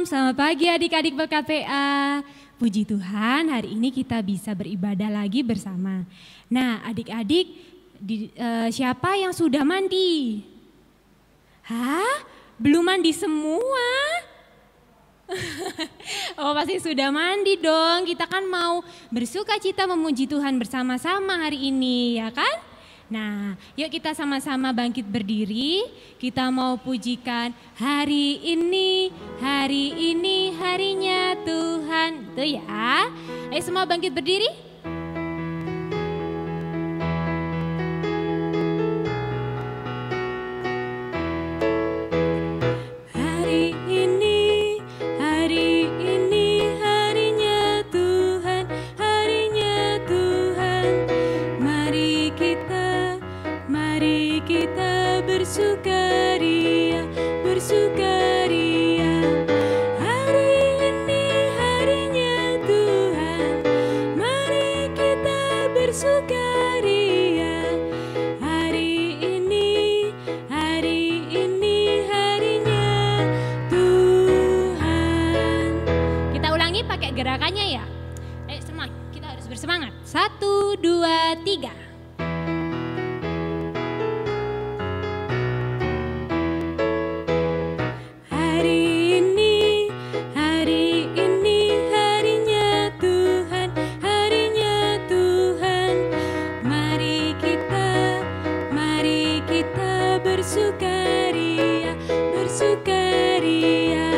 selamat pagi adik-adik PKPA. Puji Tuhan hari ini kita bisa beribadah lagi bersama. Nah adik-adik, siapa yang sudah mandi? Hah? Belum mandi semua? Oh pasti sudah mandi dong, kita kan mau bersuka cita memuji Tuhan bersama-sama hari ini ya kan? Nah, yuk kita sama-sama bangkit berdiri, kita mau pujikan hari ini harinya Tuhan. Itu ya. Ayo semua bangkit berdiri. Hari ini harinya Tuhan, harinya Tuhan. Mari kita bersukaria, bersukaria. Hari ini harinya Tuhan, mari kita bersukaria. Hari ini harinya Tuhan. Kita ulangi pakai gerakannya ya. Ayo semangat, kita harus bersemangat. 1, 2, 3. Bersukaria, bersukaria.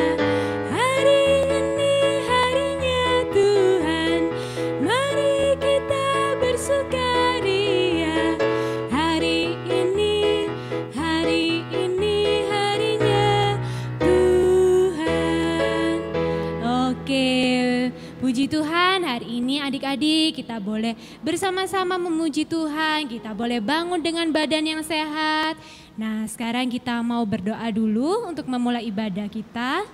Hari ini harinya Tuhan, mari kita bersukaria. Hari ini harinya Tuhan. Oke, puji Tuhan hari ini adik-adik kita boleh bersama-sama memuji Tuhan, kita boleh bangun dengan badan yang sehat. Nah sekarang kita mau berdoa dulu untuk memulai ibadah kita.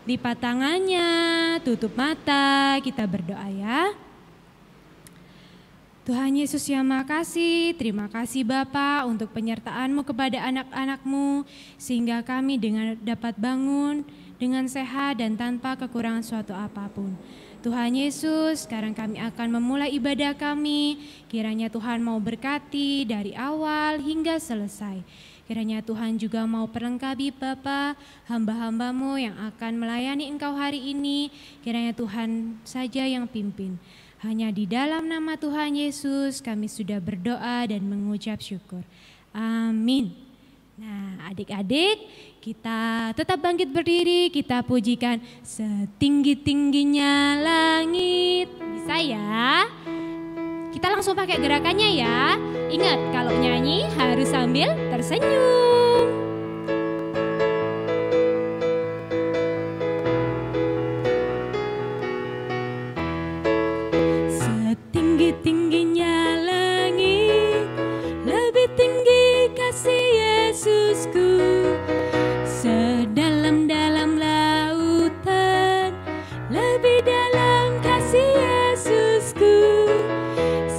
Lipat tangannya, tutup mata, kita berdoa ya. Tuhan Yesus yang makasih, terima kasih Bapa untuk penyertaan-Mu kepada anak-anak-Mu. Sehingga kami dapat bangun dengan sehat dan tanpa kekurangan suatu apapun. Tuhan Yesus, sekarang kami akan memulai ibadah kami. Kiranya Tuhan mau berkati dari awal hingga selesai. Kiranya Tuhan juga mau perlengkapi Bapa, hamba-hamba-Mu yang akan melayani Engkau hari ini. Kiranya Tuhan saja yang pimpin. Hanya di dalam nama Tuhan Yesus kami sudah berdoa dan mengucap syukur. Amin. Nah adik-adik, kita tetap bangkit berdiri, kita pujikan setinggi-tingginya langit. Bisa ya? Kita langsung pakai gerakannya ya. Ingat kalau nyanyi harus sambil tersenyum. Setinggi-tingginya langit, lebih tinggi kasih Yesusku. Sedalam-dalam lautan, lebih dalam kasih Yesusku.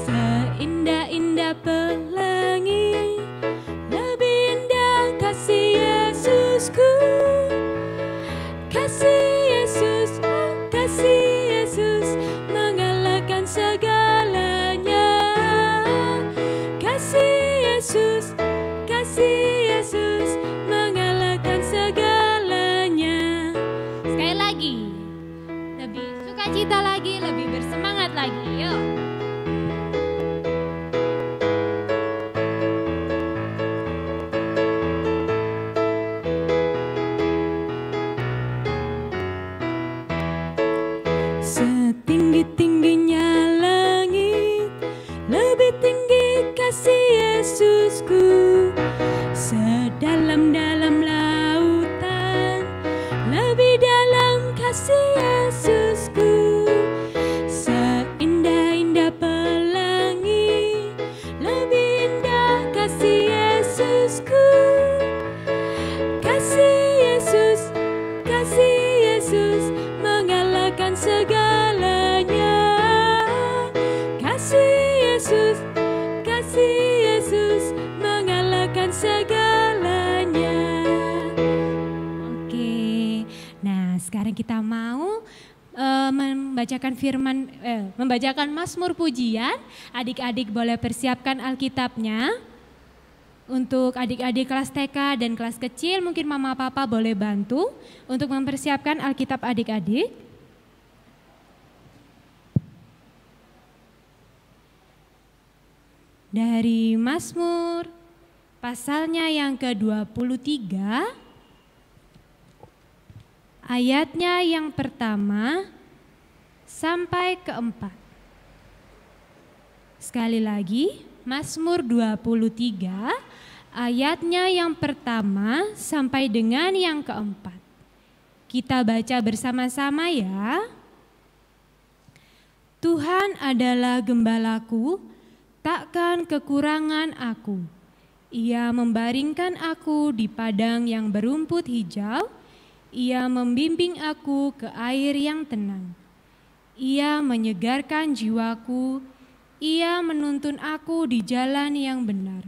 Seindah-indah pelangi, lebih indah kasih Yesusku. Kasih Yesus, oh kasih Yesus, mengalahkan segalanya. Kasih Yesus, mengalahkan segalanya. Sekali lagi, lebih sukacita lagi, lebih bersemangat lagi, yuk. Setinggi-tingginya langit, lebih tinggi kasih Yesusku. Sedalam-dalam lautan, lebih dalam kasih Yesusku. Seindah-indah pelangi, lebih indah kasih Yesusku. Kasih Yesus, mengalahkan segalanya. Kasih Yesus, mengalahkan segalanya. sekarang kita mau membacakan Mazmur pujian. Adik-adik boleh persiapkan Alkitabnya. Untuk adik-adik kelas TK dan kelas kecil, mungkin mama papa boleh bantu untuk mempersiapkan Alkitab adik-adik. Dari Mazmur pasalnya yang ke-23, ayatnya yang pertama sampai ke-4. Sekali lagi, Mazmur 23 ayatnya yang pertama sampai dengan yang ke-4. Kita baca bersama-sama ya. Tuhan adalah gembalaku, takkan kekurangan aku. Ia membaringkan aku di padang yang berumput hijau. Ia membimbing aku ke air yang tenang. Ia menyegarkan jiwaku. Ia menuntun aku di jalan yang benar.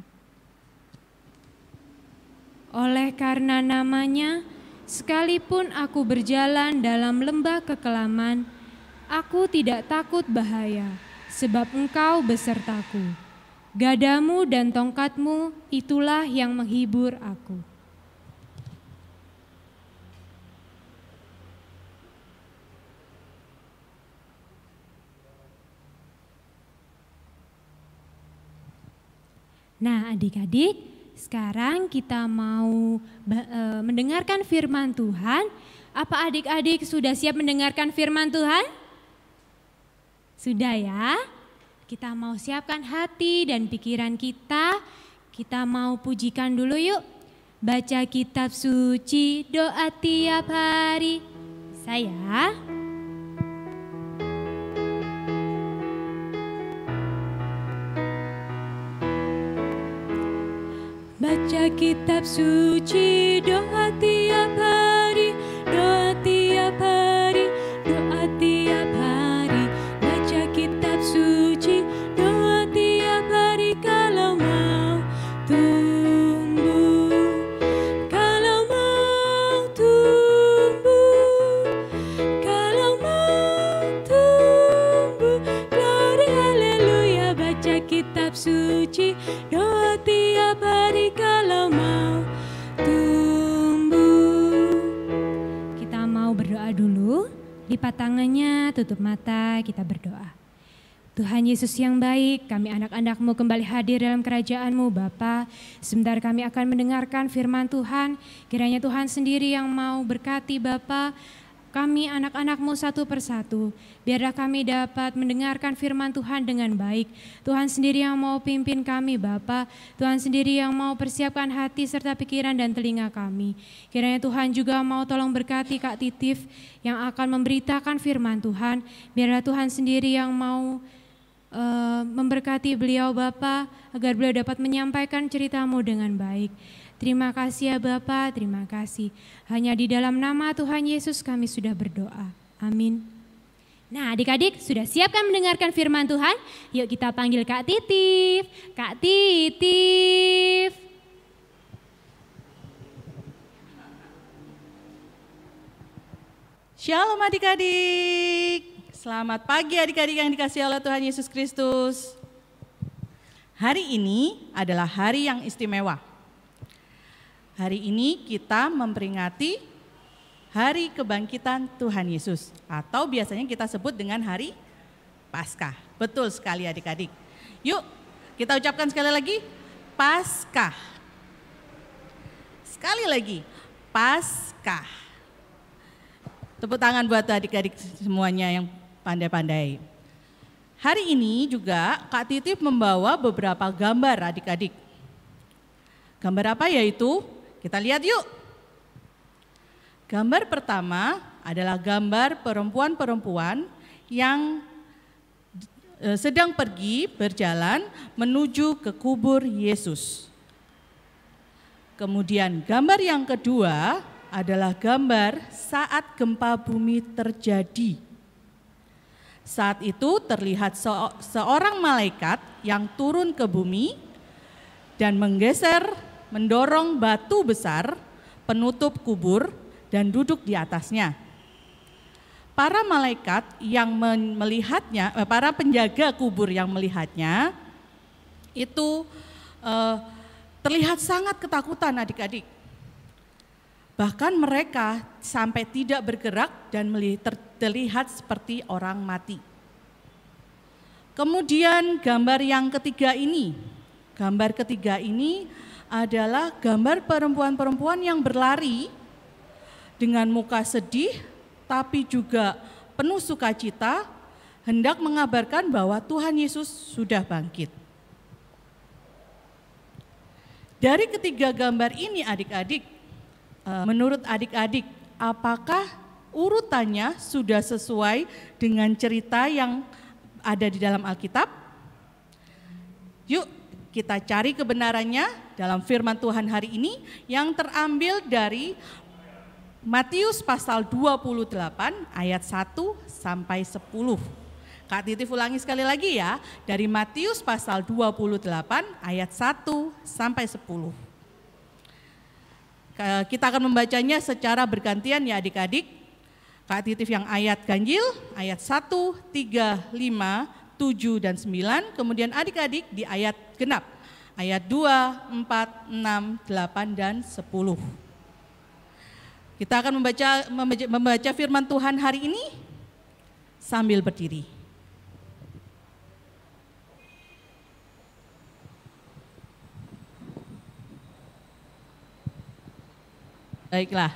Oleh karena namanya, sekalipun aku berjalan dalam lembah kekelaman, aku tidak takut bahaya, sebab Engkau besertaku. Gadamu dan tongkatmu, itulah yang menghibur aku. Nah, adik-adik, sekarang kita mau mendengarkan firman Tuhan. Apa adik-adik sudah siap mendengarkan firman Tuhan? Sudah ya? Kita mau siapkan hati dan pikiran kita. Kita mau pujikan dulu yuk. Baca kitab suci, doa tiap hari. Saya. Baca kitab suci, doa tiap hari, doa tiap hari, doa tiap hari. Baca kitab suci, doa tiap hari kalau mau tumbuh, kalau mau tumbuh, kalau mau tumbuh. Glory haleluya, baca kitab suci, doa tiap hari kalau mau tumbuh. Kita mau berdoa dulu. Lipat tangannya, tutup mata, kita berdoa. Tuhan Yesus yang baik, kami anak-anak-Mu kembali hadir dalam kerajaan-Mu Bapa. Sebentar kami akan mendengarkan firman Tuhan. Kiranya Tuhan sendiri yang mau berkati Bapa. Kami anak-anak-Mu satu persatu, biarlah kami dapat mendengarkan firman Tuhan dengan baik. Tuhan sendiri yang mau pimpin kami Bapa, Tuhan sendiri yang mau persiapkan hati serta pikiran dan telinga kami. Kiranya Tuhan juga mau tolong berkati Kak Titif yang akan memberitakan firman Tuhan. Biarlah Tuhan sendiri yang mau memberkati beliau Bapa, agar beliau dapat menyampaikan cerita-Mu dengan baik. Terima kasih ya Bapa, terima kasih. Hanya di dalam nama Tuhan Yesus kami sudah berdoa. Amin. Nah adik-adik sudah siapkan mendengarkan firman Tuhan? Yuk kita panggil Kak Titif. Kak Titif. Shalom adik-adik. Selamat pagi adik-adik yang dikasihi oleh Tuhan Yesus Kristus. Hari ini adalah hari yang istimewa. Hari ini kita memperingati Hari Kebangkitan Tuhan Yesus, atau biasanya kita sebut dengan Hari Paskah. Betul sekali adik-adik. Yuk kita ucapkan sekali lagi, Paskah. Sekali lagi, Paskah. Tepuk tangan buat adik-adik semuanya yang pandai-pandai. Hari ini juga Kak Titif membawa beberapa gambar adik-adik. Gambar apa yaitu? Kita lihat yuk. Gambar pertama adalah gambar perempuan-perempuan yang sedang pergi berjalan menuju ke kubur Yesus. Kemudian gambar yang kedua adalah gambar saat gempa bumi terjadi. Saat itu terlihat seorang malaikat yang turun ke bumi dan mendorong batu besar penutup kubur dan duduk di atasnya. para malaikat yang melihatnya, para penjaga kubur yang melihatnya itu terlihat sangat ketakutan adik-adik. Bahkan mereka sampai tidak bergerak dan terlihat seperti orang mati. Kemudian gambar yang ketiga ini adalah gambar perempuan-perempuan yang berlari dengan muka sedih tapi juga penuh sukacita, hendak mengabarkan bahwa Tuhan Yesus sudah bangkit. Dari ketiga gambar ini adik-adik, menurut adik-adik, apakah urutannya sudah sesuai dengan cerita yang ada di dalam Alkitab? Yuk kita cari kebenarannya dalam firman Tuhan hari ini yang terambil dari Matius pasal 28 ayat 1 sampai 10. Kak Titif ulangi sekali lagi ya, dari Matius pasal 28 ayat 1 sampai 10. Kita akan membacanya secara bergantian ya adik-adik. Kak Titif yang ayat ganjil, ayat 1, 3, 5, 7, dan 9. Kemudian adik-adik di ayat genap, ayat 2, 4, 6, 8, dan 10. Kita akan membaca firman Tuhan hari ini sambil berdiri. Baiklah.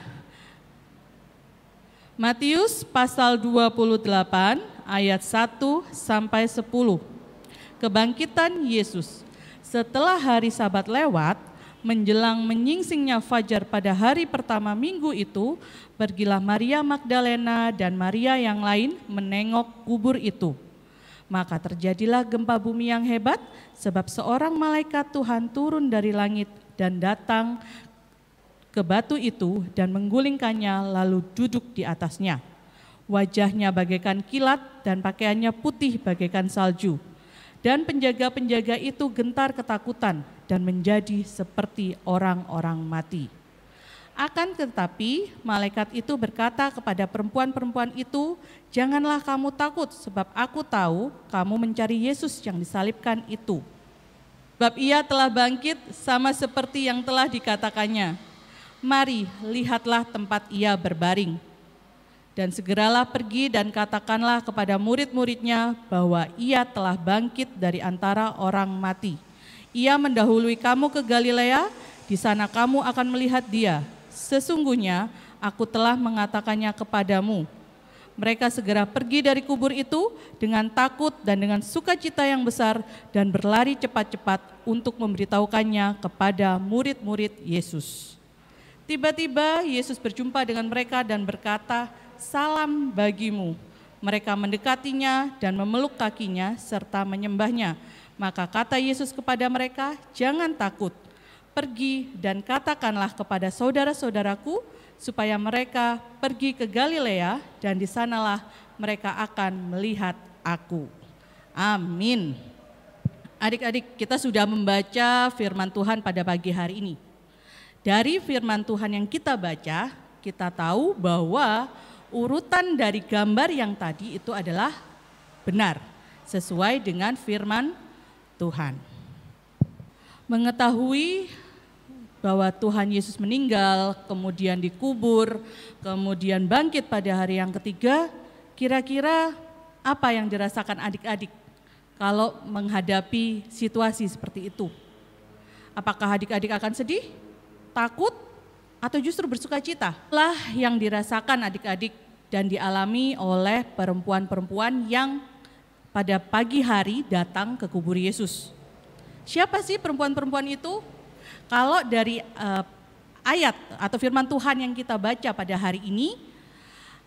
Matius pasal 28 ayat 1 sampai 10. Kebangkitan Yesus. Setelah hari Sabat lewat, menjelang menyingsingnya fajar pada hari pertama minggu itu, pergilah Maria Magdalena dan Maria yang lain menengok kubur itu. Maka terjadilah gempa bumi yang hebat, sebab seorang malaikat Tuhan turun dari langit dan datang ke batu itu dan menggulingkannya lalu duduk di atasnya. Wajahnya bagaikan kilat dan pakaiannya putih bagaikan salju. Dan penjaga-penjaga itu gentar ketakutan dan menjadi seperti orang-orang mati. Akan tetapi malaikat itu berkata kepada perempuan-perempuan itu, "Janganlah kamu takut, sebab aku tahu kamu mencari Yesus yang disalibkan itu. Sebab ia telah bangkit sama seperti yang telah dikatakannya. Mari, lihatlah tempat ia berbaring. Dan segeralah pergi dan katakanlah kepada murid-muridnya bahwa ia telah bangkit dari antara orang mati. Ia mendahului kamu ke Galilea, di sana kamu akan melihat dia. Sesungguhnya aku telah mengatakannya kepadamu." Mereka segera pergi dari kubur itu dengan takut dan dengan sukacita yang besar dan berlari cepat-cepat untuk memberitahukannya kepada murid-murid Yesus. Tiba-tiba Yesus berjumpa dengan mereka dan berkata, "Salam bagimu." Mereka mendekatinya dan memeluk kakinya serta menyembahnya. Maka kata Yesus kepada mereka, "Jangan takut. Pergi dan katakanlah kepada saudara-saudaraku supaya mereka pergi ke Galilea dan di sanalah mereka akan melihat aku." Amin. Adik-adik, kita sudah membaca firman Tuhan pada pagi hari ini. Dari firman Tuhan yang kita baca, kita tahu bahwa urutan dari gambar yang tadi itu adalah benar, sesuai dengan firman Tuhan. Mengetahui bahwa Tuhan Yesus meninggal, kemudian dikubur, kemudian bangkit pada hari yang ketiga, kira-kira apa yang dirasakan adik-adik kalau menghadapi situasi seperti itu? Apakah adik-adik akan sedih, takut, atau justru bersuka cita? Itulah yang dirasakan adik-adik dan dialami oleh perempuan-perempuan yang pada pagi hari datang ke kubur Yesus. Siapa sih perempuan-perempuan itu? Kalau dari ayat atau firman Tuhan yang kita baca pada hari ini,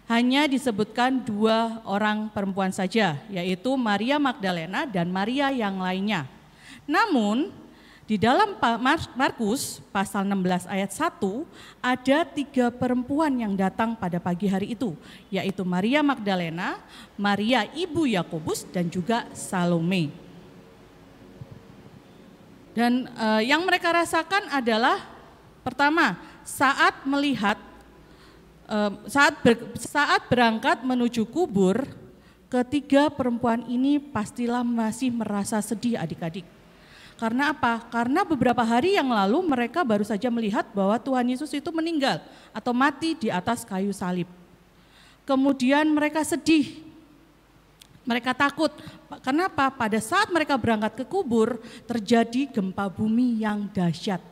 hanya disebutkan 2 orang perempuan saja, yaitu Maria Magdalena dan Maria yang lainnya. Namun di dalam Markus pasal 16 ayat 1 ada 3 perempuan yang datang pada pagi hari itu, yaitu Maria Magdalena, Maria ibu Yakobus dan juga Salome. Dan yang mereka rasakan adalah pertama, saat melihat saat berangkat menuju kubur, ketiga perempuan ini pastilah masih merasa sedih adik-adik. Karena apa? Karena beberapa hari yang lalu mereka baru saja melihat bahwa Tuhan Yesus itu meninggal atau mati di atas kayu salib. Kemudian mereka sedih, mereka takut. Kenapa? Pada saat mereka berangkat ke kubur terjadi gempa bumi yang dahsyat.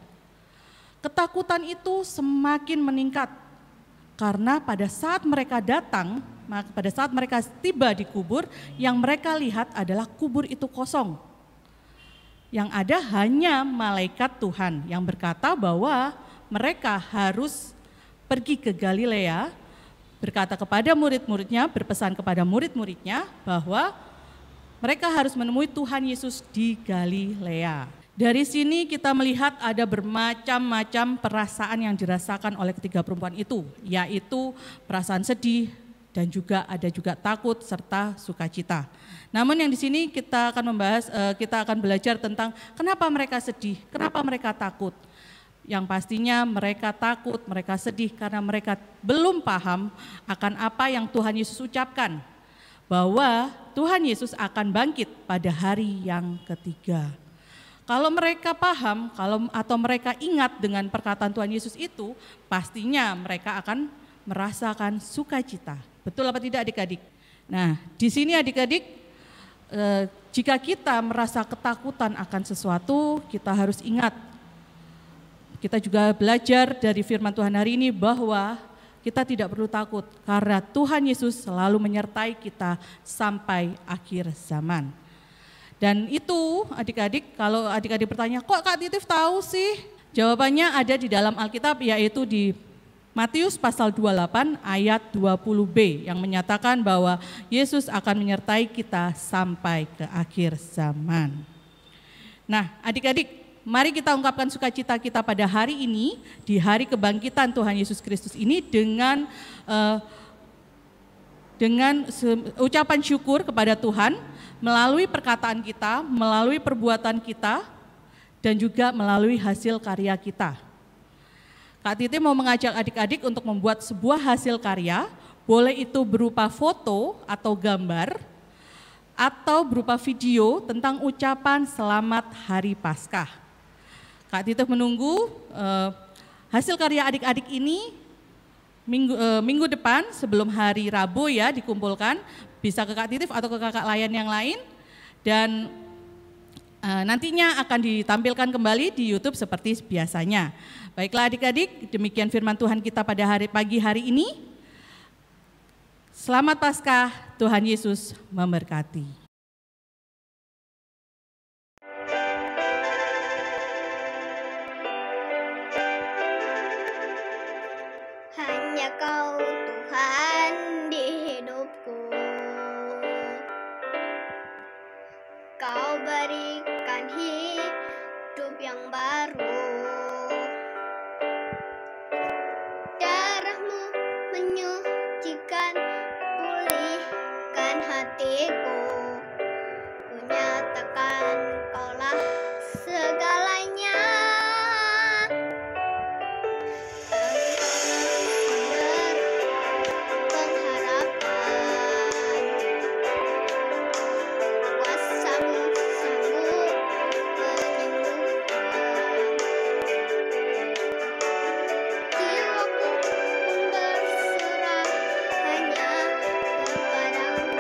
Ketakutan itu semakin meningkat karena pada saat mereka datang, pada saat mereka tiba di kubur, yang mereka lihat adalah kubur itu kosong. Yang ada hanya malaikat Tuhan yang berkata bahwa mereka harus pergi ke Galilea, berkata kepada murid-muridnya, berpesan kepada murid-muridnya bahwa mereka harus menemui Tuhan Yesus di Galilea. Dari sini kita melihat ada bermacam-macam perasaan yang dirasakan oleh ketiga perempuan itu, yaitu perasaan sedih dan juga ada juga takut serta sukacita. Namun yang di sini kita akan membahas, kita akan belajar tentang kenapa mereka sedih, kenapa mereka takut. Yang pastinya mereka takut, mereka sedih karena mereka belum paham akan apa yang Tuhan Yesus ucapkan. Bahwa Tuhan Yesus akan bangkit pada hari yang ketiga. Kalau mereka paham, atau mereka ingat dengan perkataan Tuhan Yesus itu, pastinya mereka akan merasakan sukacita. Betul apa tidak adik-adik? Nah, di sini adik-adik, jika kita merasa ketakutan akan sesuatu, kita harus ingat. Kita juga belajar dari firman Tuhan hari ini bahwa kita tidak perlu takut karena Tuhan Yesus selalu menyertai kita sampai akhir zaman. Dan itu adik-adik, kalau adik-adik bertanya, kok Kak Titif tahu sih? Jawabannya ada di dalam Alkitab, yaitu di Matius pasal 28 ayat 20b yang menyatakan bahwa Yesus akan menyertai kita sampai ke akhir zaman. Nah adik-adik, mari kita ungkapkan sukacita kita pada hari ini, di hari kebangkitan Tuhan Yesus Kristus ini dengan ucapan syukur kepada Tuhan melalui perkataan kita, melalui perbuatan kita, dan juga melalui hasil karya kita. Kak Titi mau mengajak adik-adik untuk membuat sebuah hasil karya, boleh itu berupa foto atau gambar, atau berupa video tentang ucapan selamat hari Paskah. Kak Titi menunggu hasil karya adik-adik ini minggu depan sebelum hari Rabu ya dikumpulkan, bisa ke Kak Titif atau ke kakak layan yang lain, dan nantinya akan ditampilkan kembali di YouTube seperti biasanya. Baiklah adik-adik, demikian firman Tuhan kita pada pagi hari ini. Selamat Paskah, Tuhan Yesus memberkati. Hanya Kau Tuhan di hidupku, Kau berikan hidup yang baru. Darah-Mu menyucikan, pulihkan hatiku. Ku nyatakan Kaulah segalanya. Engkaulah sumber pengharapan. Kuasa-Mu sanggup menyembuhkan. Jiwaku pun berserah hanya kepadamu.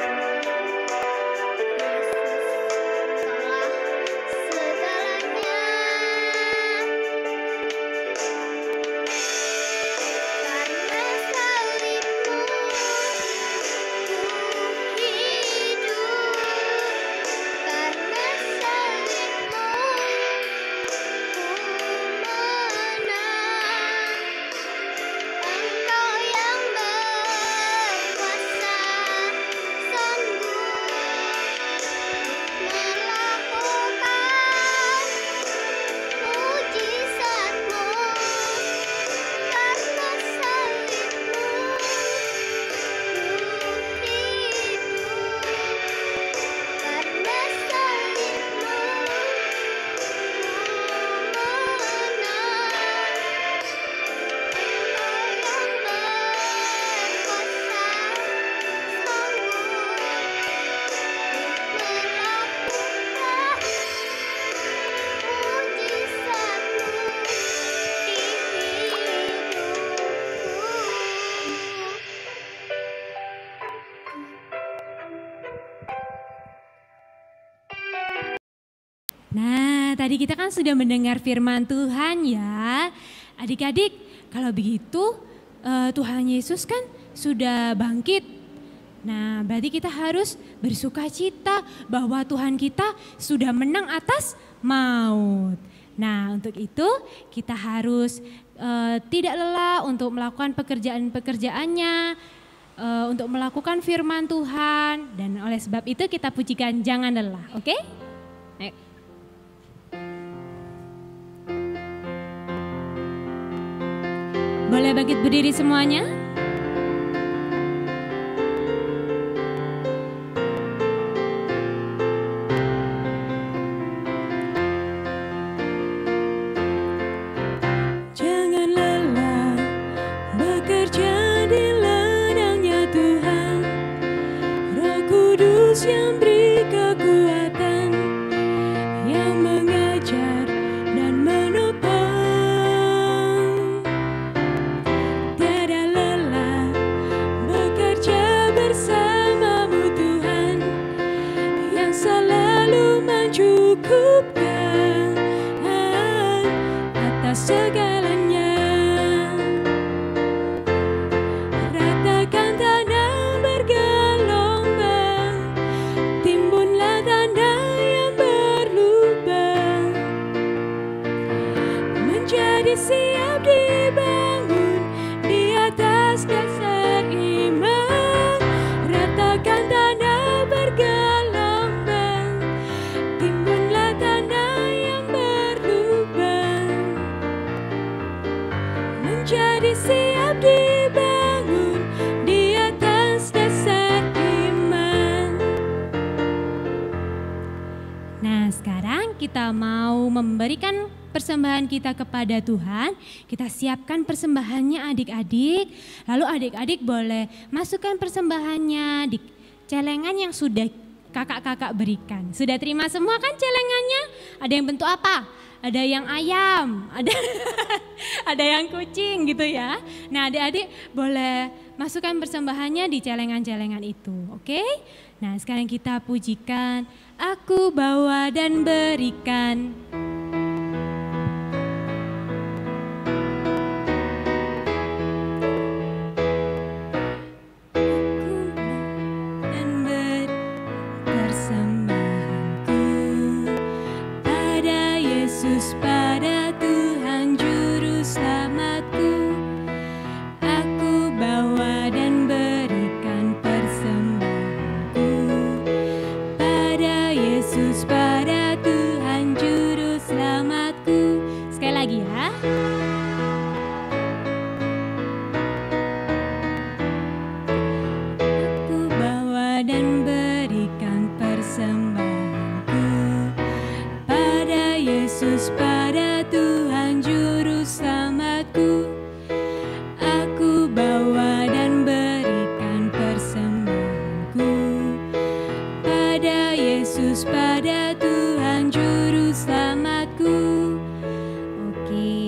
Nah, tadi kita kan sudah mendengar firman Tuhan ya. Adik-adik, kalau begitu Tuhan Yesus kan sudah bangkit. Nah, berarti kita harus bersukacita bahwa Tuhan kita sudah menang atas maut. Nah, untuk itu kita harus tidak lelah untuk melakukan pekerjaan-pekerjaannya, untuk melakukan firman Tuhan. Dan oleh sebab itu kita pujikan jangan lelah, oke? Ayo. Boleh bangkit berdiri semuanya? Jangan lelah bekerja di ladangnya Tuhan, Roh Kudus yang beri kekuatan, yang mengajar dan menopang. Tiada lelah bekerja bersamamu Tuhan, yang selalu mencukupkan atas segalanya. Ratakan tanah bergelombang, timbunlah tanah yang berlubang, menjadi siap dibangun di atas dasar iman. Ratakan tanah bergelombang, timbunlah tanah yang berlubang, menjadi siap dibangun di atas dasar iman. Nah, sekarang kita mau memberikan persembahan kita kepada Tuhan. Kita siapkan persembahannya adik-adik. Lalu adik-adik boleh masukkan persembahannya di celengan yang sudah kakak-kakak berikan. Sudah terima semua kan celengannya? Ada yang bentuk apa? Ada yang ayam, ada yang kucing gitu ya. Nah, adik-adik boleh masukkan persembahannya di celengan-celengan itu, oke? Nah, sekarang kita pujikan, aku bawa dan berikan. Dan persembahanku pada Yesus, pada Tuhan Juru Selamatku, aku bawa dan berikan persembahanku pada Yesus, pada Tuhan Juru Selamatku. Sekali lagi ya. Aku bawa dan berikan persembahanku pada Yesus, pada Tuhan Juru Selamatku. Aku bawa dan berikan persembahanku pada Yesus, pada Tuhan Juru Selamatku. Oke.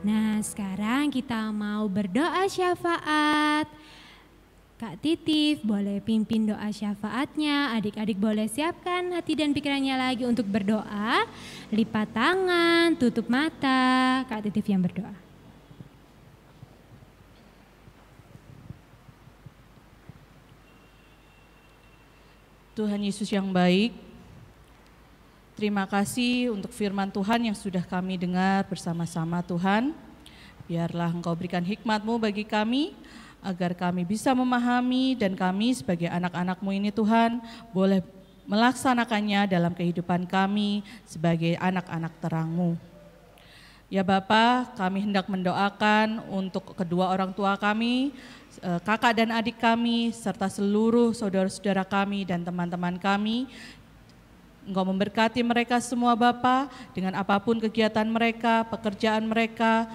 Nah, sekarang kita mau berdoa syafaat. Kak Titif boleh pimpin doa syafaatnya, adik-adik boleh siapkan hati dan pikirannya lagi untuk berdoa. Lipat tangan, tutup mata, Kak Titif yang berdoa. Tuhan Yesus yang baik, terima kasih untuk firman Tuhan yang sudah kami dengar bersama-sama Tuhan. Biarlah Engkau berikan hikmat-Mu bagi kami, agar kami bisa memahami dan kami sebagai anak-anak-Mu ini Tuhan boleh melaksanakannya dalam kehidupan kami sebagai anak-anak terang-Mu. Ya Bapa, kami hendak mendoakan untuk kedua orang tua kami, kakak dan adik kami, serta seluruh saudara-saudara kami dan teman-teman kami. Engkau memberkati mereka semua Bapa, dengan apapun kegiatan mereka, pekerjaan mereka,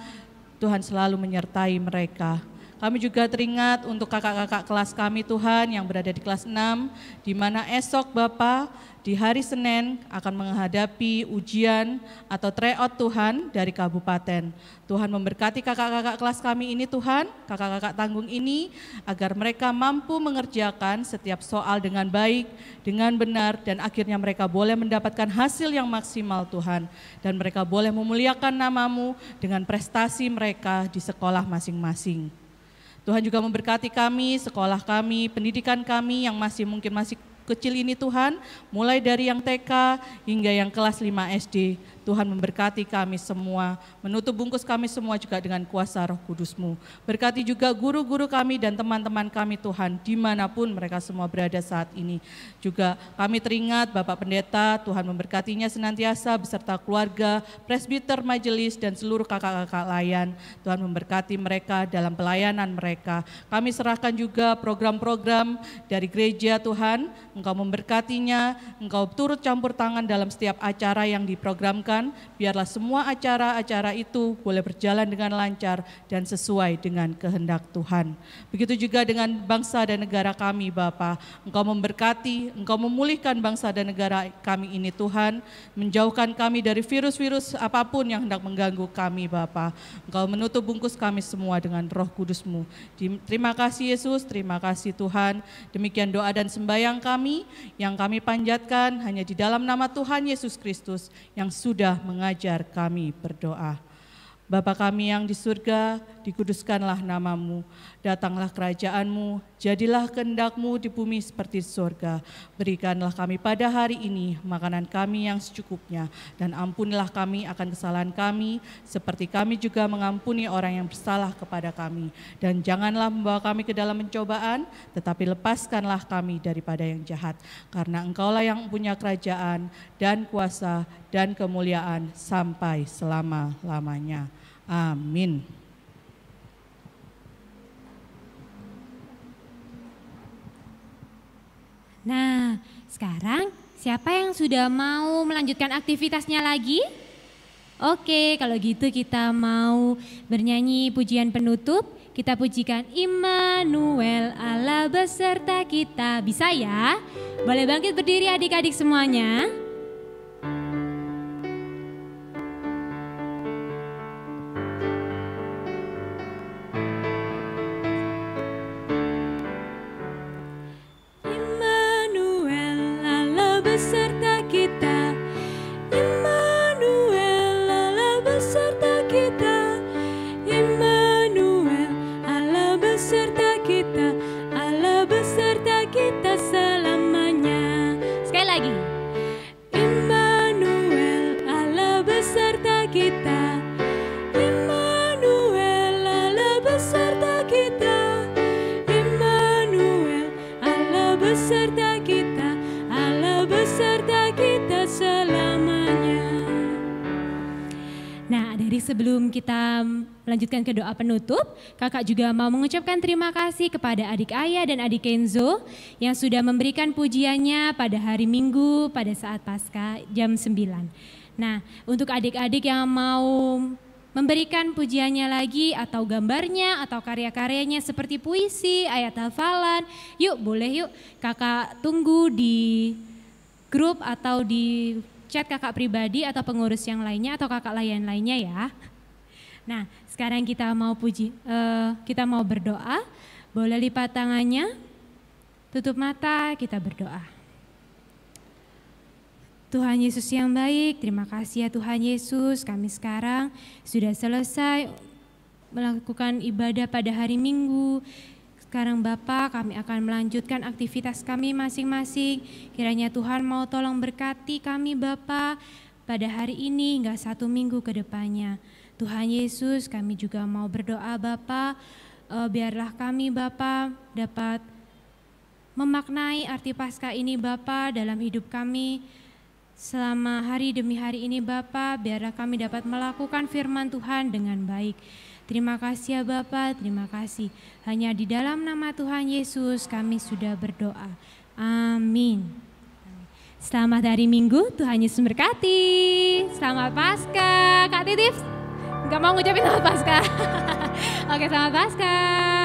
Tuhan selalu menyertai mereka. Kami juga teringat untuk kakak-kakak kelas kami Tuhan yang berada di kelas 6, di mana esok Bapa di hari Senin akan menghadapi ujian atau tryout Tuhan dari kabupaten. Tuhan memberkati kakak-kakak kelas kami ini Tuhan, kakak-kakak tanggung ini, agar mereka mampu mengerjakan setiap soal dengan baik, dengan benar, dan akhirnya mereka boleh mendapatkan hasil yang maksimal Tuhan. Dan mereka boleh memuliakan nama-Mu dengan prestasi mereka di sekolah masing-masing. Tuhan juga memberkati kami, sekolah kami, pendidikan kami yang mungkin masih kecil ini Tuhan, mulai dari yang TK hingga yang kelas 5 SD. Tuhan memberkati kami semua, menutup bungkus kami semua juga dengan kuasa Roh Kudus-Mu. Berkati juga guru-guru kami dan teman-teman kami Tuhan, dimanapun mereka semua berada saat ini. Juga kami teringat Bapak Pendeta, Tuhan memberkatinya senantiasa beserta keluarga, presbiter, majelis, dan seluruh kakak-kakak layan. Tuhan memberkati mereka dalam pelayanan mereka. Kami serahkan juga program-program dari gereja Tuhan, Engkau memberkatinya, Engkau turut campur tangan dalam setiap acara yang diprogramkan. Biarlah semua acara-acara itu boleh berjalan dengan lancar dan sesuai dengan kehendak Tuhan. Begitu juga dengan bangsa dan negara kami Bapa. Engkau memberkati, Engkau memulihkan bangsa dan negara kami ini Tuhan. Menjauhkan kami dari virus-virus apapun yang hendak mengganggu kami Bapa. Engkau menutup bungkus kami semua dengan Roh Kudus-Mu. Terima kasih Yesus, terima kasih Tuhan. Demikian doa dan sembahyang kami yang kami panjatkan hanya di dalam nama Tuhan Yesus Kristus yang sudah mengajar kami berdoa. Bapa kami yang di surga, dikuduskanlah nama-Mu, datanglah kerajaan-Mu, jadilah kehendak-Mu di bumi seperti di surga. Berikanlah kami pada hari ini makanan kami yang secukupnya, dan ampunilah kami akan kesalahan kami, seperti kami juga mengampuni orang yang bersalah kepada kami. Dan janganlah membawa kami ke dalam pencobaan, tetapi lepaskanlah kami daripada yang jahat. Karena Engkaulah yang punya kerajaan dan kuasa dan kemuliaan sampai selama-lamanya. Amin. Nah, sekarang siapa yang sudah mau melanjutkan aktivitasnya lagi? Oke, kalau gitu kita mau bernyanyi pujian penutup. Kita pujikan Immanuel, Allah beserta kita. Bisa ya? Boleh bangkit berdiri adik-adik semuanya. Sebelum kita melanjutkan ke doa penutup, kakak juga mau mengucapkan terima kasih kepada adik Ayah dan adik Kenzo yang sudah memberikan pujiannya pada hari Minggu pada saat Paskah jam 9. Nah, untuk adik-adik yang mau memberikan pujiannya lagi atau gambarnya atau karya-karyanya seperti puisi, ayat hafalan, yuk boleh yuk kakak tunggu di grup atau di chat kakak pribadi atau pengurus yang lainnya atau kakak lainnya ya. Nah, sekarang kita mau berdoa. Boleh lipat tangannya, tutup mata, kita berdoa. Tuhan Yesus yang baik, terima kasih ya Tuhan Yesus, kami sekarang sudah selesai melakukan ibadah pada hari Minggu. Sekarang Bapa, kami akan melanjutkan aktivitas kami masing-masing. Kiranya Tuhan mau tolong berkati kami Bapa pada hari ini hingga 1 minggu ke depannya. Tuhan Yesus, kami juga mau berdoa Bapa, biarlah kami Bapa dapat memaknai arti Paskah ini Bapa dalam hidup kami selama hari demi hari ini Bapa, biarlah kami dapat melakukan firman Tuhan dengan baik. Terima kasih ya Bapa, terima kasih. Hanya di dalam nama Tuhan Yesus kami sudah berdoa. Amin. Selamat hari Minggu, Tuhan Yesus berkati. Selamat Paskah. Kak Titif, gak mau ngucapin selamat Paskah. Oke, selamat Paskah.